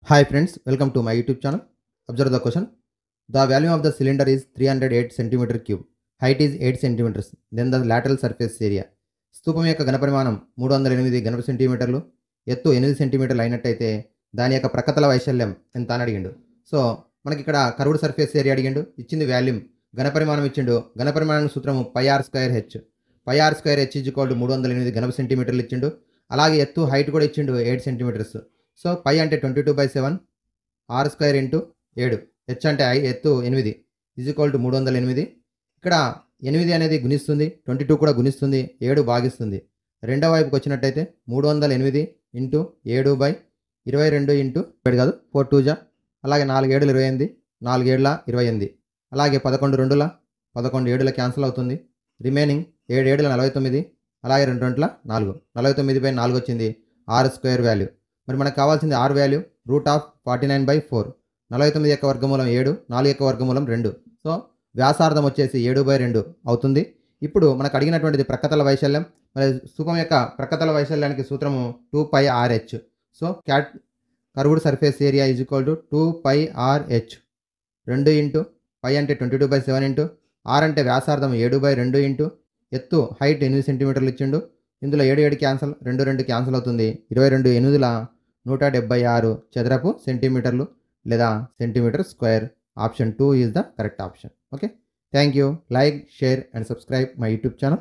Hi friends, welcome to my YouTube channel. Observe the question. The volume of the cylinder is 308 cm cube. Height is 8 cm. Then the lateral surface area. స్తూపం యొక్క ఘనపరిమాణం 308 ఘనప సెంటీమీటర్లు, ఎత్తు 8 సెంటీమీటర్లు అయినట్టయితే దాని యొక్క ప్రక్కతల వైశాల్యం ఎంత అని అడిగిండు. సో మనకి ఇక్కడ కర్వ్డ్ సర్ఫేస్ ఏరియా అడిగిండు, ఇచ్చింది వాల్యూమ్, ఘనపరిమాణం ఇచ్చిండు. ఘనపరిమాణం సూత్రము πr²h. πr²h = 308 ఘనప సెంటీమీటర్లు ఇచ్చిండు. అలాగే ఎత్తు హైట్ కూడా ఇచ్చిండు 8 సెంటీమీటర్స్. సో పై అంటే 22/7, r² ఇంటూ 7, హెచ్ అంటే ఎత్తు 8 = 308. ఇక్కడ 8 అనేది గుణిస్తుంది, 22 కూడా గుణిస్తుంది, 7 భాగిస్తుంది. రెండో వైపుకి వచ్చినట్టయితే 308 ఇంటూ 7/22 ఇంటూ 7 కాదు 4 2 జా, అలాగే 4 7 28, 4 7 28, అలాగే 11 2 11 7 క్యాన్సిల్ అవుతుంది. రిమైనింగ్ 7 7 49, అలాగే 2 2 4, 49/4 వచ్చింది r² వాల్యూ. మరి మనకు కావాల్సింది r వాల్యూ √49/4. 49 యొక్క వర్గమూలం 7, 4 యొక్క వర్గమూలం 2. సో వ్యాసార్థం వచ్చేసి 7/2 అవుతుంది. ఇప్పుడు మనకు అడిగినటువంటిది ప్రక్కతల వైశాల్యం. మరి స్తూపం యొక్క ప్రక్కతల వైశాల్యానికి సూత్రము 2πrh. So curved surface area = 2πrh. 2 into pi అంటే 22/7 ఇంటూ r అంటే వ్యాసార్థం 7/2 ఇంటూ ఎత్తు హైట్ 8 సెంటీమీటర్లు ఇచ్చిండు. ఇందులో 7 7 క్యాన్సల్, 2 2 క్యాన్సల్ అవుతుంది. 22 8 176 చదరపు సెంటీమీటర్లు లేదా centimetre square. Option 2 is the correct option. Okay, thank you. Like, share and subscribe my YouTube channel.